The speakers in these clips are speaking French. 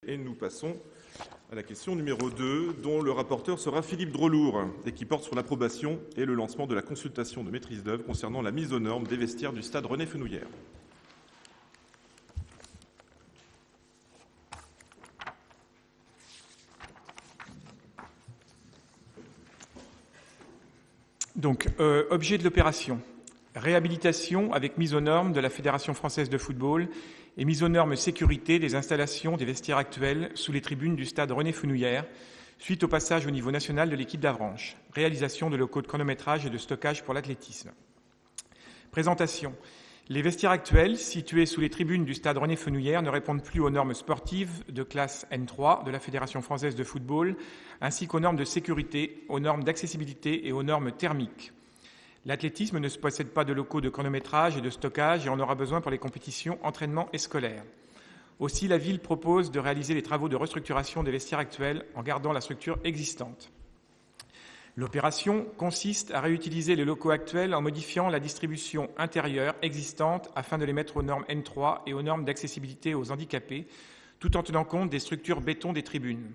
Et nous passons à la question numéro 2, dont le rapporteur sera Philippe Drelour, et qui porte sur l'approbation et le lancement de la consultation de maîtrise d'œuvre concernant la mise aux normes des vestiaires du stade René Fenouillère. Donc, objet de l'opération, réhabilitation avec mise aux normes de la Fédération française de football et mise aux normes sécurité des installations des vestiaires actuels sous les tribunes du stade René Fenouillère, suite au passage au niveau national de l'équipe d'Avranches. Réalisation de locaux de chronométrage et de stockage pour l'athlétisme. Présentation. Les vestiaires actuels, situés sous les tribunes du stade René Fenouillère, ne répondent plus aux normes sportives de classe N3 de la Fédération française de football, ainsi qu'aux normes de sécurité, aux normes d'accessibilité et aux normes thermiques. L'athlétisme ne possède pas de locaux de chronométrage et de stockage et en aura besoin pour les compétitions, entraînements et scolaires. Aussi, la ville propose de réaliser les travaux de restructuration des vestiaires actuels en gardant la structure existante. L'opération consiste à réutiliser les locaux actuels en modifiant la distribution intérieure existante afin de les mettre aux normes N3 et aux normes d'accessibilité aux handicapés, tout en tenant compte des structures béton des tribunes.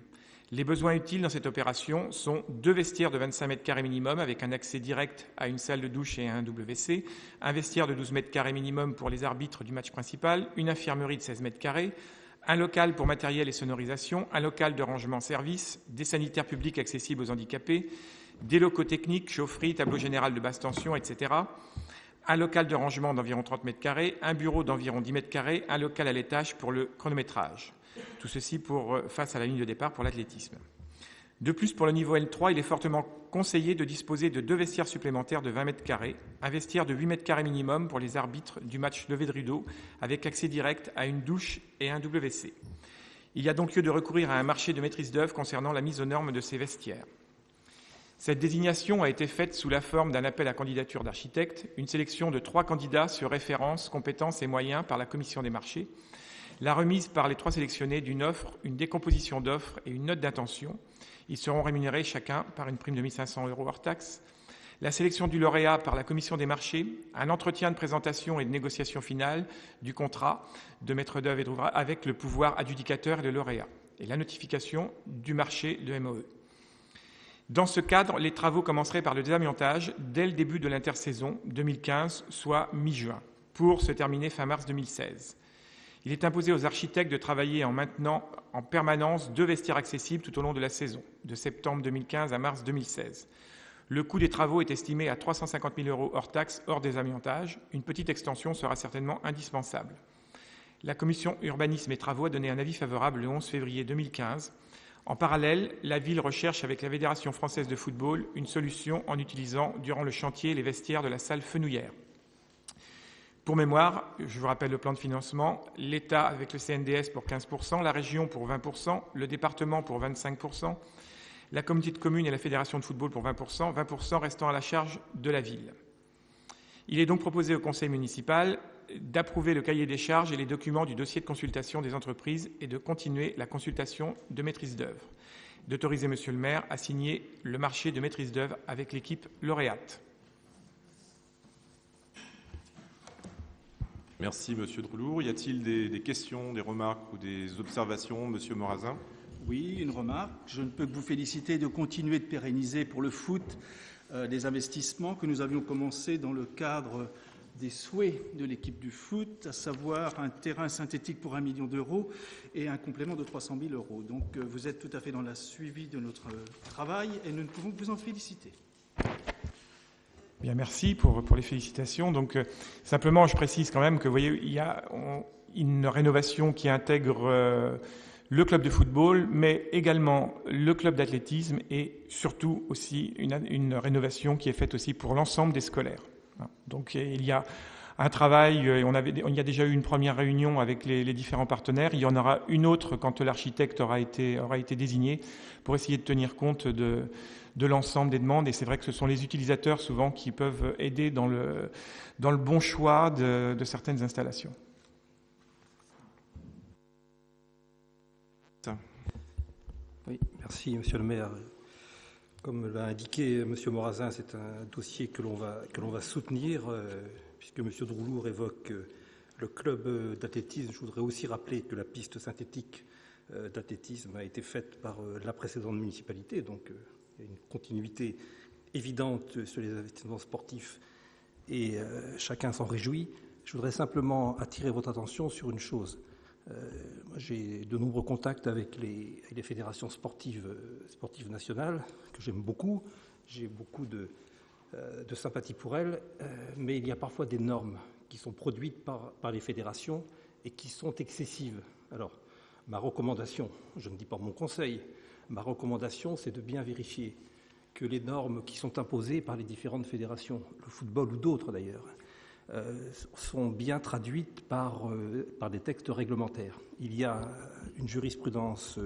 Les besoins utiles dans cette opération sont 2 vestiaires de 25 mètres carrés minimum avec un accès direct à une salle de douche et à un WC, un vestiaire de 12 mètres carrés minimum pour les arbitres du match principal, une infirmerie de 16 mètres carrés, un local pour matériel et sonorisation, un local de rangement service, des sanitaires publics accessibles aux handicapés, des locaux techniques, chaufferie, tableau général de basse tension, etc., un local de rangement d'environ 30 mètres carrés, un bureau d'environ 10 mètres carrés, un local à l'étage pour le chronométrage. Tout ceci face à la ligne de départ pour l'athlétisme. De plus, pour le niveau L3, il est fortement conseillé de disposer de 2 vestiaires supplémentaires de 20 mètres carrés, un vestiaire de 8 mètres carrés minimum pour les arbitres du match lever de rideau, avec accès direct à une douche et un WC. Il y a donc lieu de recourir à un marché de maîtrise d'œuvre concernant la mise aux normes de ces vestiaires. Cette désignation a été faite sous la forme d'un appel à candidature d'architectes, une sélection de 3 candidats sur référence, compétences et moyens par la commission des marchés, la remise par les 3 sélectionnés d'une offre, une décomposition d'offres et une note d'intention. Ils seront rémunérés chacun par une prime de 1 500 € hors taxe. La sélection du lauréat par la commission des marchés, un entretien de présentation et de négociation finale du contrat de maître d'œuvre et d'ouvrage avec le pouvoir adjudicateur et le lauréat, et la notification du marché de MOE. Dans ce cadre, les travaux commenceraient par le désamiantage dès le début de l'intersaison 2015, soit mi-juin, pour se terminer fin mars 2016. Il est imposé aux architectes de travailler en maintenant en permanence 2 vestiaires accessibles tout au long de la saison, de septembre 2015 à mars 2016. Le coût des travaux est estimé à 350 000 € hors taxe, hors désamiantage. Une petite extension sera certainement indispensable. La commission urbanisme et travaux a donné un avis favorable le 11 février 2015. En parallèle, la ville recherche avec la Fédération française de football une solution en utilisant durant le chantier les vestiaires de la salle Fenouillère. Pour mémoire, je vous rappelle le plan de financement, l'État avec le CNDS pour 15%, la région pour 20%, le département pour 25%, la communauté de communes et la fédération de football pour 20%, 20% restant à la charge de la ville. Il est donc proposé au conseil municipal d'approuver le cahier des charges et les documents du dossier de consultation des entreprises et de continuer la consultation de maîtrise d'œuvre. D'autoriser Monsieur le maire à signer le marché de maîtrise d'œuvre avec l'équipe lauréate. Merci Monsieur Drelour. Y a-t-il des questions, des remarques ou des observations, Monsieur Morazin? Oui, une remarque. Je ne peux que vous féliciter de continuer de pérenniser pour le foot des investissements que nous avions commencé dans le cadre des souhaits de l'équipe du foot, à savoir un terrain synthétique pour 1 million d'euros et un complément de 300 000 €. Donc vous êtes tout à fait dans la suivi de notre travail et nous ne pouvons que vous en féliciter. Bien, merci pour les félicitations. Donc simplement, je précise quand même que vous voyez, il y a une rénovation qui intègre le club de football, mais également le club d'athlétisme et surtout aussi une rénovation qui est faite aussi pour l'ensemble des scolaires. Donc il y a un travail, il y a déjà eu une première réunion avec les différents partenaires, il y en aura une autre quand l'architecte aura été désigné pour essayer de tenir compte de l'ensemble des demandes, et c'est vrai que ce sont les utilisateurs souvent qui peuvent aider dans le bon choix de certaines installations. Oui, merci Monsieur le maire. Comme l'a indiqué M. Morazin, c'est un dossier que l'on va soutenir, puisque M. Drelour évoque le club d'athlétisme. Je voudrais aussi rappeler que la piste synthétique d'athlétisme a été faite par la précédente municipalité, donc il y a une continuité évidente sur les investissements sportifs et chacun s'en réjouit. Je voudrais simplement attirer votre attention sur une chose. J'ai de nombreux contacts avec les fédérations sportives nationales, que j'aime beaucoup. J'ai beaucoup de sympathie pour elles, mais il y a parfois des normes qui sont produites par les fédérations et qui sont excessives. Alors, ma recommandation, je ne dis pas mon conseil, ma recommandation, c'est de bien vérifier que les normes qui sont imposées par les différentes fédérations, le football ou d'autres d'ailleurs, sont bien traduites par des textes réglementaires. Il y a une jurisprudence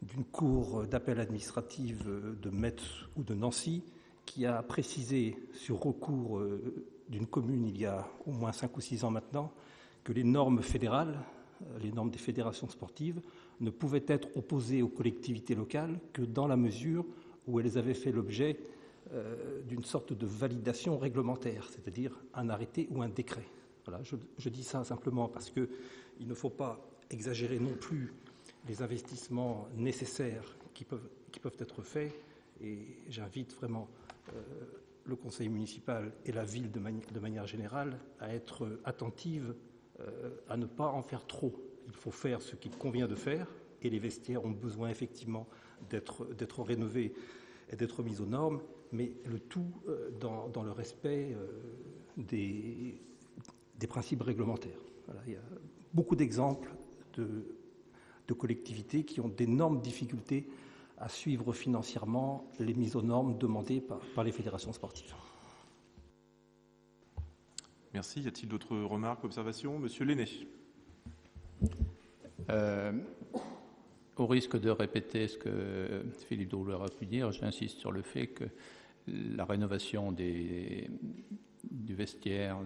d'une cour d'appel administrative de Metz ou de Nancy qui a précisé sur recours d'une commune il y a au moins 5 ou 6 ans maintenant que les normes fédérales, les normes des fédérations sportives, ne pouvaient être opposées aux collectivités locales que dans la mesure où elles avaient fait l'objet d'une sorte de validation réglementaire, c'est-à-dire un arrêté ou un décret. Voilà, je dis ça simplement parce qu'il ne faut pas exagérer non plus les investissements nécessaires qui peuvent être faits, et j'invite vraiment le conseil municipal et la ville de manière générale à être attentive à ne pas en faire trop. Il faut faire ce qu'il convient de faire, et les vestiaires ont besoin effectivement d'être rénovés et d'être mis aux normes, mais le tout dans le respect des principes réglementaires. Voilà, il y a beaucoup d'exemples de collectivités qui ont d'énormes difficultés à suivre financièrement les mises aux normes demandées par les fédérations sportives. Merci. Y a-t-il d'autres remarques, observations ? Monsieur Lenné. Au risque de répéter ce que Philippe Drollouer a pu dire, j'insiste sur le fait que la rénovation du vestiaire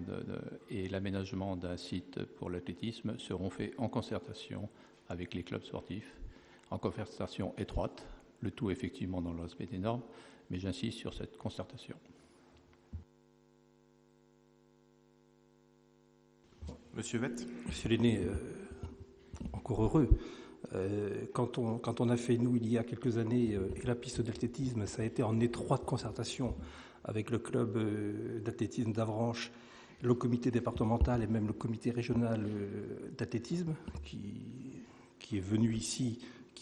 et l'aménagement d'un site pour l'athlétisme seront faits en concertation avec les clubs sportifs, en concertation étroite, le tout effectivement dans le respect des normes, mais j'insiste sur cette concertation. Monsieur Vette. Monsieur Lenné, encore heureux. Quand on a fait, nous, il y a quelques années, la piste d'athlétisme, ça a été en étroite concertation avec le club d'athlétisme d'Avranches, le comité départemental et même le comité régional d'athlétisme qui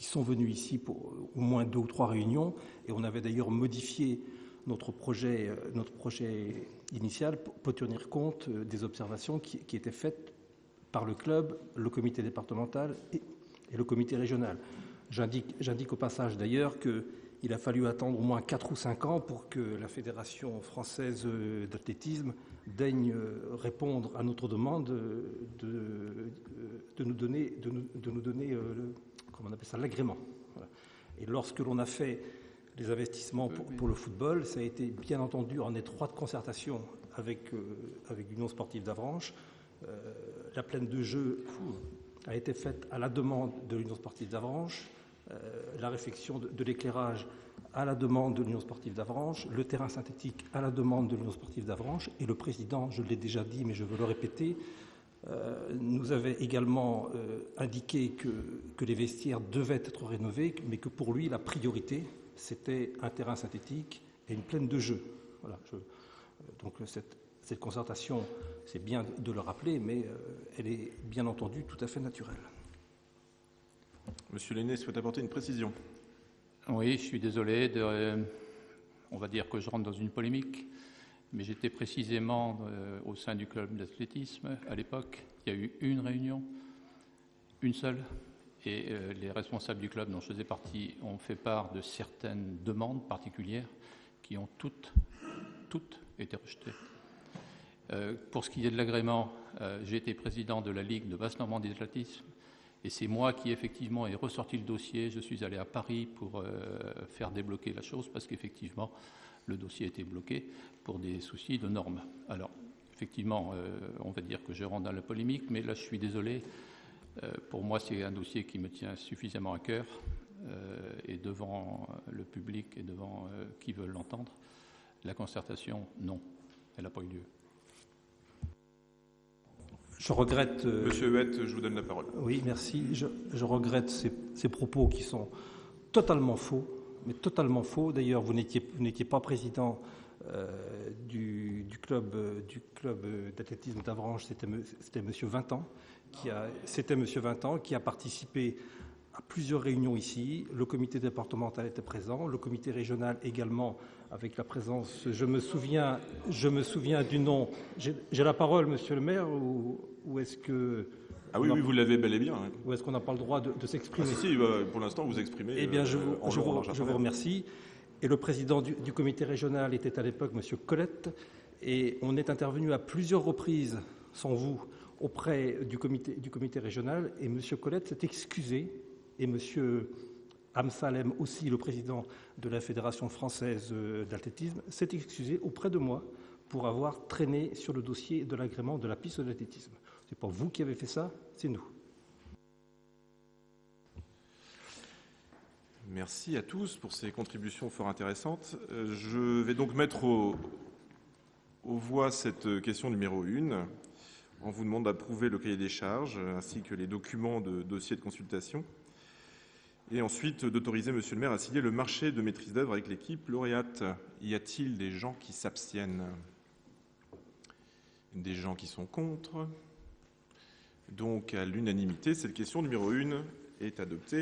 sont venus ici pour au moins 2 ou 3 réunions, et on avait d'ailleurs modifié notre projet initial pour tenir compte des observations qui étaient faites par le club, le comité départemental et le comité régional. J'indique au passage d'ailleurs qu'il a fallu attendre au moins 4 ou 5 ans pour que la Fédération française d'athlétisme daigne répondre à notre demande de nous donner comment on appelle ça, l'agrément. Voilà. Et lorsque l'on a fait les investissements pour le football, ça a été bien entendu en étroite concertation avec l'Union sportive d'Avranches. La plaine de jeu a été faite à la demande de l'Union sportive d'Avranches, la réfection de l'éclairage à la demande de l'Union sportive d'Avranches, le terrain synthétique à la demande de l'Union sportive d'Avranches, et le président, je l'ai déjà dit mais je veux le répéter, nous avait également indiqué que les vestiaires devaient être rénovés, mais que pour lui la priorité c'était un terrain synthétique et une plaine de jeu. Voilà, donc cette concertation, c'est bien de le rappeler, mais elle est bien entendu tout à fait naturelle. Monsieur Lenné souhaite apporter une précision. Oui, je suis désolé, on va dire que je rentre dans une polémique, mais j'étais précisément au sein du club d'athlétisme à l'époque. Il y a eu une réunion, une seule, et les responsables du club dont je faisais partie ont fait part de certaines demandes particulières qui ont toutes été rejetées. Pour ce qui est de l'agrément, j'ai été président de la Ligue de Basse-Normandie d'athlétisme, et c'est moi qui effectivement ai ressorti le dossier. Je suis allé à Paris pour faire débloquer la chose parce qu'effectivement le dossier était bloqué pour des soucis de normes. Alors effectivement, on va dire que je rentre dans la polémique, mais là je suis désolé. Pour moi, c'est un dossier qui me tient suffisamment à cœur et devant le public et devant qui veulent l'entendre. La concertation, non, elle n'a pas eu lieu. Je regrette... Monsieur Huette, je vous donne la parole. Oui, merci. Je regrette ces propos qui sont totalement faux, mais totalement faux. D'ailleurs, vous n'étiez pas président du club d'athlétisme d'Avranches, c'était Monsieur Vintan qui a participé à plusieurs réunions ici. Le comité départemental était présent, le comité régional également, avec la présence. Je me souviens du nom. J'ai la parole, Monsieur le maire, ou est-ce que... Ah oui, vous l'avez bel et bien. Hein. Ou est-ce qu'on n'a pas le droit de s'exprimer? Si, pour l'instant, vous exprimez. Eh bien, je vous remercie. Et le président du comité régional était à l'époque M. Colette. Et on est intervenu à plusieurs reprises, sans vous, auprès du comité régional. Et M. Colette s'est excusé. Et M. Amsalem, aussi le président de la Fédération française d'athlétisme, s'est excusé auprès de moi pour avoir traîné sur le dossier de l'agrément de la piste d'athlétisme. Ce n'est pas vous qui avez fait ça, c'est nous. Merci à tous pour ces contributions fort intéressantes. Je vais donc mettre aux voix cette question numéro 1. On vous demande d'approuver le cahier des charges ainsi que les documents de dossier de consultation. Et ensuite d'autoriser Monsieur le maire à signer le marché de maîtrise d'œuvre avec l'équipe lauréate. Y a-t-il des gens qui s'abstiennent? Des gens qui sont contre? Donc à l'unanimité, cette question numéro 1 est adoptée.